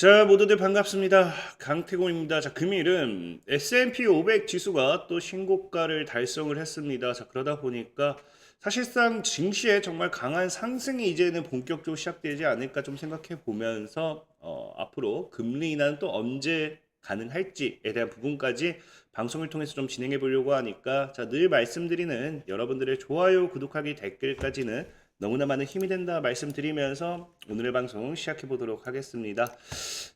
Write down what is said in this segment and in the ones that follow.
자, 모두들 반갑습니다. 강태공입니다. 자, 금일은 S&P 500 지수가 또 신고가를 달성을 했습니다. 자, 그러다 보니까 사실상 증시에 정말 강한 상승이 이제는 본격적으로 시작되지 않을까 좀 생각해 보면서 앞으로 금리 인하는 또 언제 가능할지에 대한 부분까지 방송을 통해서 좀 진행해 보려고 하니까 자, 늘 말씀드리는 여러분들의 좋아요, 구독하기, 댓글까지는 너무나 많은 힘이 된다 말씀드리면서 오늘의 방송 시작해 보도록 하겠습니다.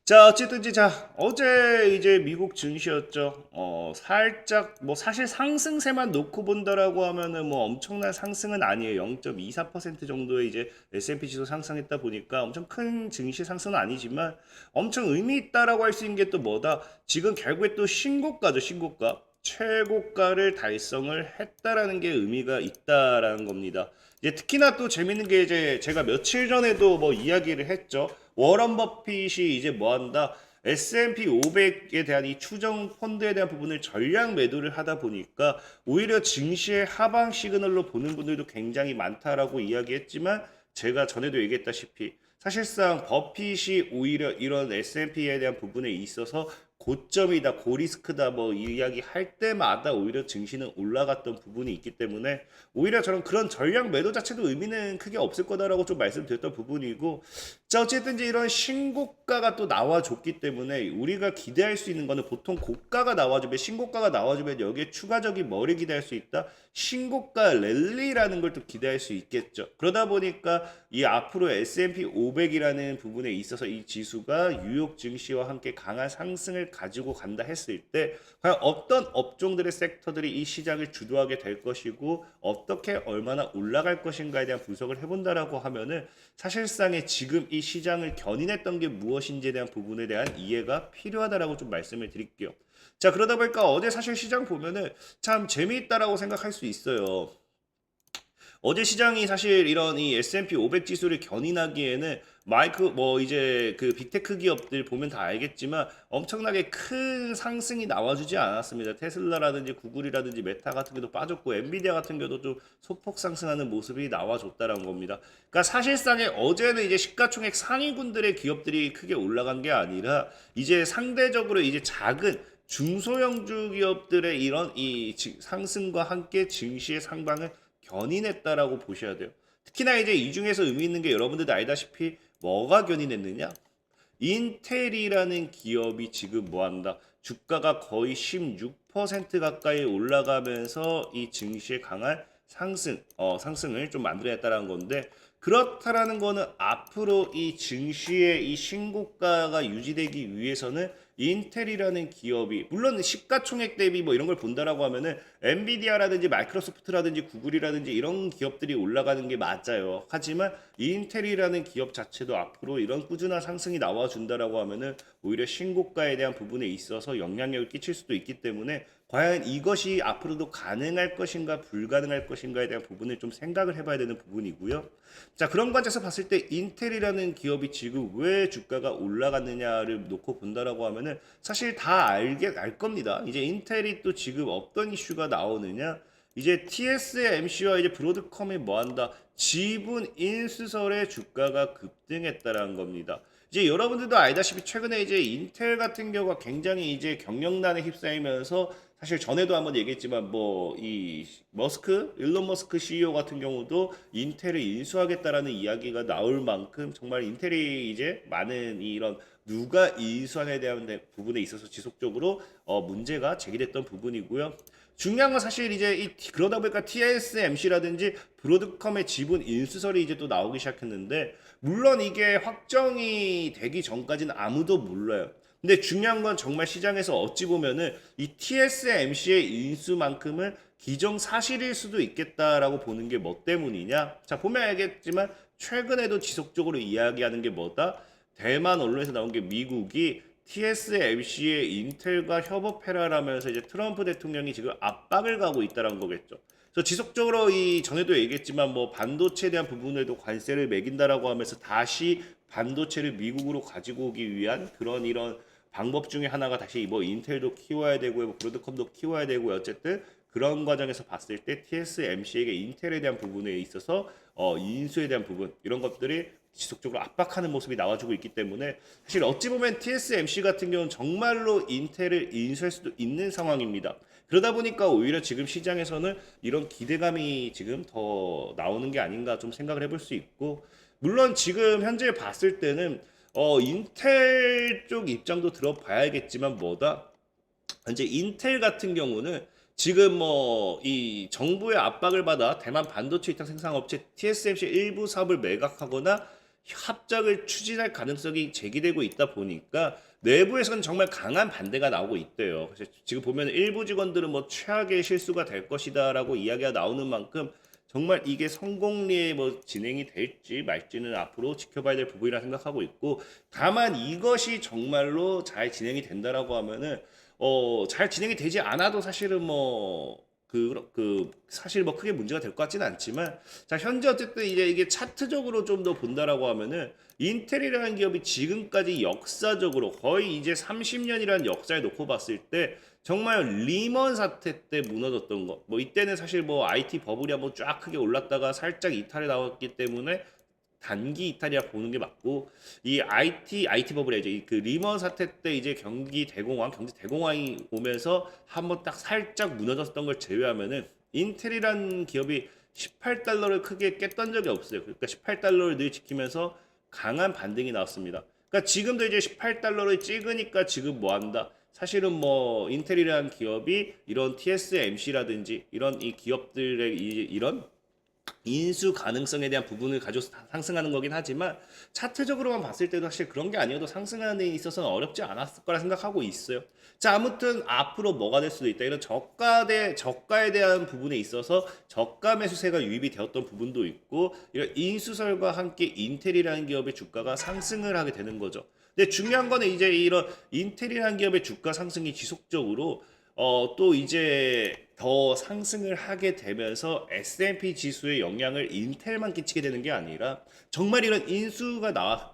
자, 어쨌든지 자, 어제 이제 미국 증시였죠. 살짝 뭐 사실 상승세만 놓고 본다라고 하면은 뭐 엄청난 상승은 아니에요. 0.24% 정도의 이제 S&P 지수 상승했다 보니까 엄청 큰 증시 상승은 아니지만 엄청 의미 있다라고 할 수 있는 게 또 뭐다? 지금 결국에 또 신고가죠, 신고가. 최고가를 달성을 했다라는 게 의미가 있다라는 겁니다. 이제 특히나 또 재밌는 게 이제 제가 며칠 전에도 뭐 이야기를 했죠. 워런 버핏이 이제 뭐 한다? S&P 500에 대한 이 추정 펀드에 대한 부분을 전량 매도를 하다 보니까 오히려 증시의 하방 시그널로 보는 분들도 굉장히 많다라고 이야기했지만 제가 전에도 얘기했다시피 사실상 버핏이 오히려 이런 S&P에 대한 부분에 있어서 고점이다, 고리스크다 뭐 이야기 할 때마다 오히려 증시는 올라갔던 부분이 있기 때문에 오히려 저는 그런 전략 매도 자체도 의미는 크게 없을 거다라고 좀 말씀드렸던 부분이고 자 어쨌든 이제 이런 신고가가 또 나와줬기 때문에 우리가 기대할 수 있는 거는 보통 고가가 나와주면 신고가가 나와주면 여기에 추가적인 뭐를 기대할 수 있다? 신고가 랠리라는 걸 또 기대할 수 있겠죠. 그러다 보니까 이 앞으로 S&P 500이라는 부분에 있어서 이 지수가 뉴욕 증시와 함께 강한 상승을 가지고 간다 했을 때 과연 어떤 업종들의 섹터들이 이 시장을 주도하게 될 것이고 어떻게 얼마나 올라갈 것인가에 대한 분석을 해본다라고 하면은 사실상의 지금 이 시장을 견인했던 게 무엇인지에 대한 부분에 대한 이해가 필요하다라고 좀 말씀을 드릴게요. 자, 그러다 보니까 어제 사실 시장 보면은 참 재미있다라고 생각할 수 있어요. 어제 시장이 사실 이런 이 S&P 500 지수를 견인하기에는 마이크 뭐 이제 그 빅테크 기업들 보면 다 알겠지만 엄청나게 큰 상승이 나와주지 않았습니다. 테슬라라든지 구글이라든지 메타 같은 경우도 빠졌고 엔비디아 같은 경우도 좀 소폭 상승하는 모습이 나와줬다는 겁니다. 그러니까 사실상에 어제는 이제 시가총액 상위군들의 기업들이 크게 올라간 게 아니라 이제 상대적으로 이제 작은 중소형주 기업들의 이런 이 상승과 함께 증시의 상방을 견인했다라고 보셔야 돼요. 특히나 이제 이 중에서 의미 있는 게 여러분들도 알다시피 뭐가 견인했느냐? 인텔이라는 기업이 지금 뭐 한다? 주가가 거의 16% 가까이 올라가면서 이 증시에 강한 상승을 좀 만들어냈다는 건데 그렇다라는 거는 앞으로 이 증시의 이 신고가가 유지되기 위해서는 인텔이라는 기업이 물론 시가총액 대비 뭐 이런 걸 본다라고 하면은 엔비디아라든지 마이크로소프트라든지 구글이라든지 이런 기업들이 올라가는 게 맞아요. 하지만 인텔이라는 기업 자체도 앞으로 이런 꾸준한 상승이 나와준다라고 하면은 오히려 신고가에 대한 부분에 있어서 영향력을 끼칠 수도 있기 때문에 과연 이것이 앞으로도 가능할 것인가 불가능할 것인가에 대한 부분을 좀 생각을 해봐야 되는 부분이고요. 자, 그런 관점에서 봤을 때 인텔이라는 기업이 지금 왜 주가가 올라갔느냐를 놓고 본다라고 하면은 사실 다 알 겁니다. 이제 인텔이 또 지금 어떤 이슈가 나오느냐? 이제 TSMC와 이제 브로드컴이 뭐한다? 지분 인수설의 주가가 급등했다라는 겁니다. 이제 여러분들도 알다시피 최근에 이제 인텔 같은 경우가 굉장히 이제 경영난에 휩싸이면서 사실 전에도 한번 얘기했지만 뭐 이 일론 머스크 CEO 같은 경우도 인텔을 인수하겠다라는 이야기가 나올 만큼 정말 인텔이 이제 많은 이런 누가 인수하냐에 대한 부분에 있어서 지속적으로 문제가 제기됐던 부분이고요. 중요한 건 사실 이제 그러다 보니까 TSMC라든지 브로드컴의 지분 인수설이 이제 또 나오기 시작했는데 물론 이게 확정이 되기 전까지는 아무도 몰라요. 근데 중요한 건 정말 시장에서 어찌 보면은 이 TSMC의 인수만큼은 기정사실일 수도 있겠다라고 보는 게 뭐 때문이냐? 자, 보면 알겠지만 최근에도 지속적으로 이야기하는 게 뭐다? 대만 언론에서 나온 게 미국이 TSMC의 인텔과 협업해라라면서 이제 트럼프 대통령이 지금 압박을 가고 있다는 거겠죠. 그래서 지속적으로 이 전에도 얘기했지만 뭐 반도체에 대한 부분에도 관세를 매긴다라고 하면서 다시 반도체를 미국으로 가지고 오기 위한 그런 이런 방법 중에 하나가 다시 뭐 인텔도 키워야 되고 뭐 브로드컴도 키워야 되고 어쨌든 그런 과정에서 봤을 때 TSMC에게 인텔에 대한 부분에 있어서 인수에 대한 부분 이런 것들이 지속적으로 압박하는 모습이 나와주고 있기 때문에 사실 어찌 보면 TSMC 같은 경우는 정말로 인텔을 인수할 수도 있는 상황입니다. 그러다 보니까 오히려 지금 시장에서는 이런 기대감이 지금 더 나오는 게 아닌가 좀 생각을 해볼 수 있고, 물론 지금 현재 봤을 때는 인텔 쪽 입장도 들어봐야겠지만 뭐다, 이제 인텔 같은 경우는 지금 뭐 이 정부의 압박을 받아 대만 반도체 위탁 생산업체 TSMC 일부 사업을 매각하거나 합작을 추진할 가능성이 제기되고 있다 보니까 내부에서는 정말 강한 반대가 나오고 있대요. 그래서 지금 보면 일부 직원들은 뭐 최악의 실수가 될 것이다라고 이야기가 나오는 만큼 정말 이게 성공리에 뭐 진행이 될지 말지는 앞으로 지켜봐야 될 부분이라 생각하고 있고, 다만 이것이 정말로 잘 진행이 된다라고 하면은 잘 진행이 되지 않아도 사실은 뭐 사실 뭐 크게 문제가 될 것 같지는 않지만, 자 현재 어쨌든 이제 이게 차트적으로 좀 더 본다라고 하면은 인텔이라는 기업이 지금까지 역사적으로 거의 이제 30년이라는 역사에 놓고 봤을 때 정말 리먼 사태 때 무너졌던 거, 뭐 이때는 사실 뭐 IT 버블이 한번 쫙 크게 올랐다가 살짝 이탈이 나왔기 때문에 단기 이탈이라 보는 게 맞고, 이 IT 버블이 이제 그 리먼 사태 때 이제 경제 대공황이 오면서 한번 딱 살짝 무너졌던 걸 제외하면은 인텔이란 기업이 18달러를 크게 깼던 적이 없어요. 그러니까 18달러를 늘 지키면서 강한 반등이 나왔습니다. 그러니까 지금도 이제 18달러를 찍으니까 지금 뭐 한다? 사실은 뭐 인텔이라는 기업이 이런 TSMC라든지 이런 이 기업들의 이런 인수 가능성에 대한 부분을 가지고 상승하는 거긴 하지만, 차트적으로만 봤을 때도 사실 그런 게 아니어도 상승하는 데 있어서는 어렵지 않았을 거라 생각하고 있어요. 자, 아무튼 앞으로 뭐가 될 수도 있다. 이런 저가에 대한 부분에 있어서 저가 매수세가 유입이 되었던 부분도 있고, 이런 인수설과 함께 인텔이라는 기업의 주가가 상승을 하게 되는 거죠. 근데 중요한 거는 이제 이런 인텔이라는 기업의 주가 상승이 지속적으로 또 이제 더 상승을 하게 되면서 S&P 지수의 영향을 인텔만 끼치게 되는 게 아니라 정말 이런 인수가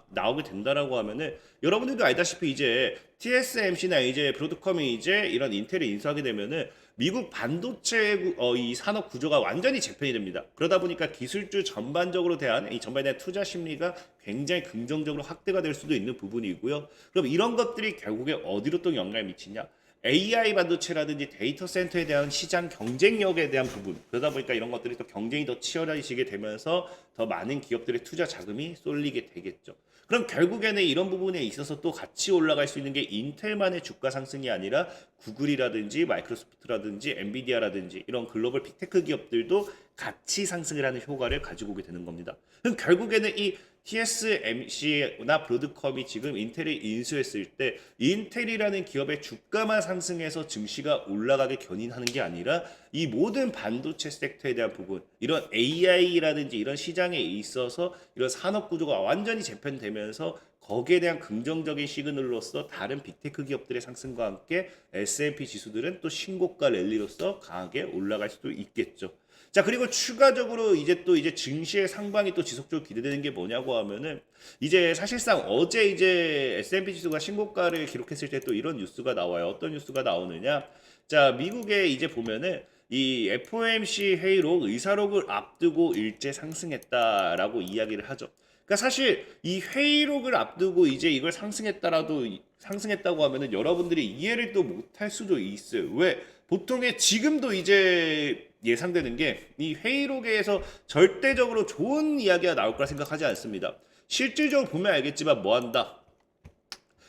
나오게 된다라고 하면은 여러분들도 알다시피 이제 TSMC나 이제 브로드컴이 이제 이런 인텔을 인수하게 되면은 미국 반도체 이 산업 구조가 완전히 재편이 됩니다. 그러다 보니까 기술주 전반적으로 대한 이 전반에 대한 투자 심리가 굉장히 긍정적으로 확대가 될 수도 있는 부분이고요. 그럼 이런 것들이 결국에 어디로 또 영향을 미치냐? AI 반도체라든지 데이터 센터에 대한 시장 경쟁력에 대한 부분, 그러다 보니까 이런 것들이 또 경쟁이 더 치열해지게 되면서 더 많은 기업들의 투자 자금이 쏠리게 되겠죠. 그럼 결국에는 이런 부분에 있어서 또 같이 올라갈 수 있는 게 인텔만의 주가 상승이 아니라 구글이라든지 마이크로소프트라든지 엔비디아라든지 이런 글로벌 빅테크 기업들도 같이 상승을 하는 효과를 가지고 오게 되는 겁니다. 그럼 결국에는 이 TSMC나 브로드컴이 지금 인텔을 인수했을 때 인텔이라는 기업의 주가만 상승해서 증시가 올라가게 견인하는 게 아니라 이 모든 반도체 섹터에 대한 부분, 이런 AI라든지 이런 시장에 있어서 이런 산업 구조가 완전히 재편되면서 거기에 대한 긍정적인 시그널로서 다른 빅테크 기업들의 상승과 함께 S&P 지수들은 또 신고가 랠리로서 강하게 올라갈 수도 있겠죠. 자, 그리고 추가적으로 이제 증시의 상방이 또 지속적으로 기대되는 게 뭐냐고 하면은 이제 사실상 어제 이제 S&P 지수가 신고가를 기록했을 때 또 이런 뉴스가 나와요. 어떤 뉴스가 나오느냐? 자, 미국에 이제 보면은 이 FOMC 회의록 의사록을 앞두고 일제 상승했다라고 이야기를 하죠. 그러니까 사실 이 회의록을 앞두고 이제 이걸 상승했다고 하면은 여러분들이 이해를 또 못할 수도 있어요. 왜? 보통의 지금도 이제 예상되는 게 이 회의록에서 절대적으로 좋은 이야기가 나올 거라 생각하지 않습니다. 실질적으로 보면 알겠지만 뭐 한다?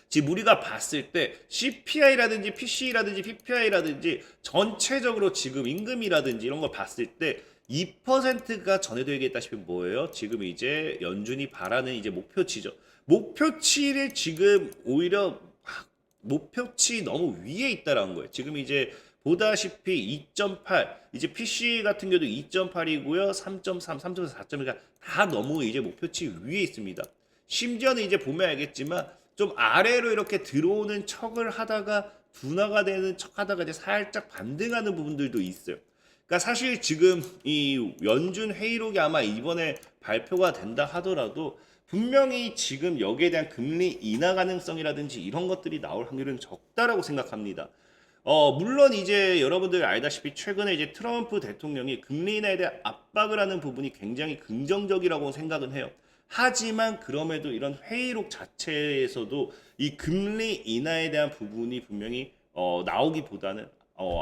지금 우리가 봤을 때 CPI라든지 PC라든지 PPI라든지 전체적으로 지금 임금이라든지 이런 걸 봤을 때 2%가 전에도 얘기했다시피 뭐예요? 지금 이제 연준이 바라는 이제 목표치죠. 목표치를 지금 오히려 목표치 너무 위에 있다라는 거예요. 지금 이제 보다시피 2.8, 이제 PC 같은 경우도 2.8이고요. 3.3, 3.4, 4.1가 다 너무 이제 목표치 위에 있습니다. 심지어는 이제 보면 알겠지만 좀 아래로 이렇게 들어오는 척을 하다가 둔화가 되는 척 하다가 이제 살짝 반등하는 부분들도 있어요. 그러니까 사실 지금 이 연준 회의록이 아마 이번에 발표가 된다 하더라도 분명히 지금 여기에 대한 금리 인하 가능성이라든지 이런 것들이 나올 확률은 적다라고 생각합니다. 물론 이제 여러분들 알다시피 최근에 이제 트럼프 대통령이 금리 인하에 대한 압박을 하는 부분이 굉장히 긍정적이라고 생각은 해요. 하지만 그럼에도 이런 회의록 자체에서도 이 금리 인하에 대한 부분이 분명히 나오기보다는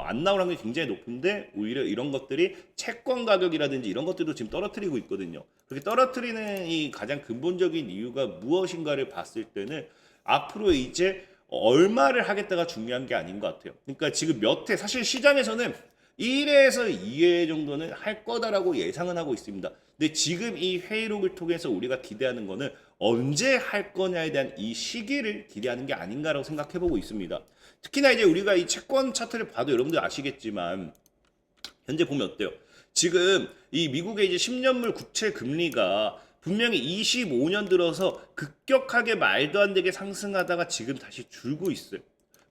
안 나올 확률이 굉장히 높은데 오히려 이런 것들이 채권 가격이라든지 이런 것들도 지금 떨어뜨리고 있거든요. 그렇게 떨어뜨리는 이 가장 근본적인 이유가 무엇인가를 봤을 때는 앞으로 이제 얼마를 하겠다가 중요한 게 아닌 것 같아요. 그러니까 지금 몇 회, 사실 시장에서는 1회에서 2회 정도는 할 거다라고 예상은 하고 있습니다. 근데 지금 이 회의록을 통해서 우리가 기대하는 거는 언제 할 거냐에 대한 이 시기를 기대하는 게 아닌가라고 생각해 보고 있습니다. 특히나 이제 우리가 이 채권 차트를 봐도 여러분들 아시겠지만 현재 보면 어때요? 지금 이 미국의 이제 10년물 국채 금리가 분명히 25년 들어서 급격하게 말도 안 되게 상승하다가 지금 다시 줄고 있어요.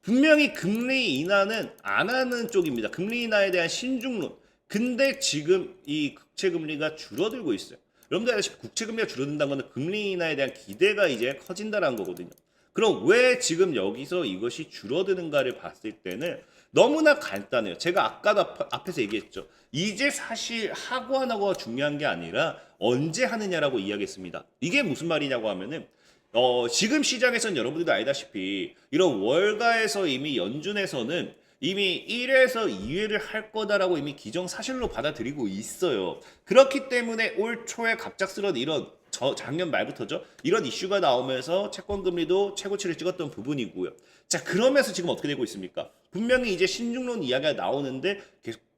분명히 금리 인하는 안 하는 쪽입니다. 금리 인하에 대한 신중론. 근데 지금 이 국채 금리가 줄어들고 있어요. 여러분들 아시다시피 국채 금리가 줄어든다는 것은 금리 인하에 대한 기대가 이제 커진다는 거거든요. 그럼 왜 지금 여기서 이것이 줄어드는가를 봤을 때는 너무나 간단해요. 제가 아까도 앞에서 얘기했죠. 이제 사실 하고 안 하고가 중요한 게 아니라 언제 하느냐라고 이야기했습니다. 이게 무슨 말이냐고 하면은 지금 시장에서는 여러분들도 알다시피 이런 월가에서 이미 연준에서는 이미 1회에서 2회를 할 거다라고 이미 기정사실로 받아들이고 있어요. 그렇기 때문에 올 초에 갑작스런 이런 작년 말부터죠. 이런 이슈가 나오면서 채권 금리도 최고치를 찍었던 부분이고요. 자, 그러면서 지금 어떻게 되고 있습니까? 분명히 이제 신중론 이야기가 나오는데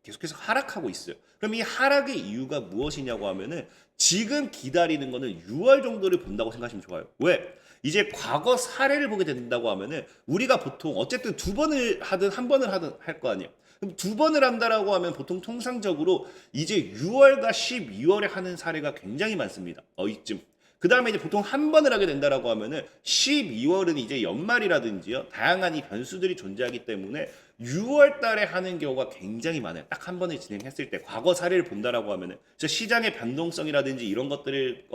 계속해서 하락하고 있어요. 그럼 이 하락의 이유가 무엇이냐고 하면은 지금 기다리는 거는 6월 정도를 본다고 생각하시면 좋아요. 왜? 이제 과거 사례를 보게 된다고 하면은 우리가 보통 어쨌든 두 번을 하든 한 번을 하든 할 거 아니에요. 그럼 두 번을 한다라고 하면 보통 통상적으로 이제 6월과 12월에 하는 사례가 굉장히 많습니다. 이쯤. 그 다음에 이제 보통 한 번을 하게 된다라고 하면은 12월은 이제 연말이라든지요. 다양한 이 변수들이 존재하기 때문에 6월 달에 하는 경우가 굉장히 많아요. 딱 한 번을 진행했을 때 과거 사례를 본다라고 하면은 시장의 변동성이라든지 이런 것들을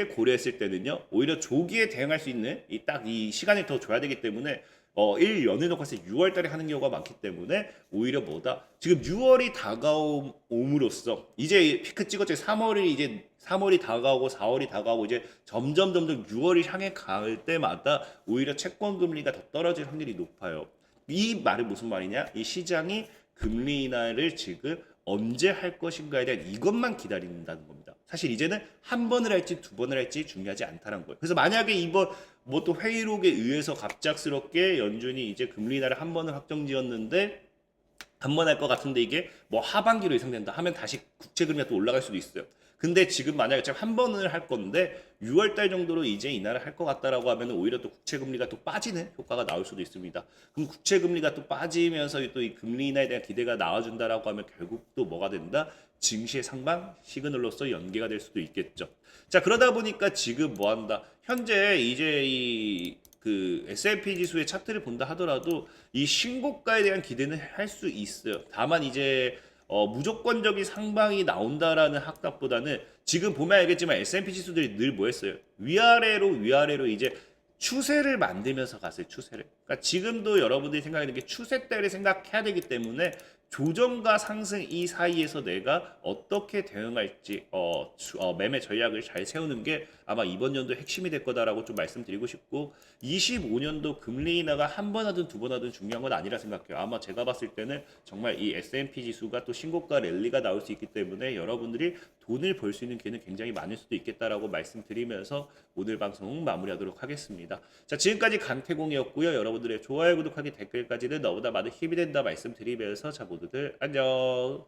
고려했을 때는요. 오히려 조기에 대응할 수 있는 딱 이 시간을 더 줘야 되기 때문에 1년을 놓고 했을 때 6월 달에 하는 경우가 많기 때문에 오히려 뭐다? 지금 6월이 다가옴으로써 이제 피크 찍었죠. 3월이 다가오고 4월이 다가오고 이제 점점 6월이 향해 갈 때마다 오히려 채권 금리가 더 떨어질 확률이 높아요. 이 말은 무슨 말이냐? 이 시장이 금리 인하를 지금 언제 할 것인가에 대한 이것만 기다린다는 겁니다. 사실 이제는 한 번을 할지 두 번을 할지 중요하지 않다는 거예요. 그래서 만약에 이번 뭐 또 회의록에 의해서 갑작스럽게 연준이 이제 금리 인하를 한 번을 확정지었는데 한 번 할 것 같은데 이게 뭐 하반기로 예상된다 하면 다시 국채 금리가 또 올라갈 수도 있어요. 근데 지금 만약에 제가 한 번을 할 건데 6월 달 정도로 이제 인하를 할 것 같다라고 하면 오히려 또 국채 금리가 또 빠지는 효과가 나올 수도 있습니다. 그럼 국채 금리가 또 빠지면서 또 이 금리 인하에 대한 기대가 나와준다라고 하면 결국 또 뭐가 된다? 증시의 상방 시그널로서 연계가 될 수도 있겠죠. 자, 그러다 보니까 지금 뭐 한다? 현재 이제 그 S&P 지수의 차트를 본다 하더라도 이 신고가에 대한 기대는 할 수 있어요. 다만 이제 무조건적인 상방이 나온다라는 학답보다는 지금 보면 알겠지만 S&P 지수들이 늘 뭐 했어요? 위아래로 이제 추세를 만들면서 갔어요. 추세를. 그러니까 지금도 여러분들이 생각하는 게 추세대를 생각해야 되기 때문에 조정과 상승 이 사이에서 내가 어떻게 대응할지 매매 전략을 잘 세우는 게 아마 이번 연도 핵심이 될 거다라고 좀 말씀드리고 싶고 25년도 금리 인하가 한 번 하든 두 번 하든 중요한 건 아니라 생각해요. 아마 제가 봤을 때는 정말 이 S&P 지수가 또 신고가 랠리가 나올 수 있기 때문에 여러분들이 돈을 벌 수 있는 기회는 굉장히 많을 수도 있겠다라고 말씀드리면서 오늘 방송 마무리하도록 하겠습니다. 자, 지금까지 강태공이었고요. 여러분들의 좋아요, 구독하기, 댓글까지는 너보다 많은 힘이 된다 말씀드리면서 자 모두들 안녕.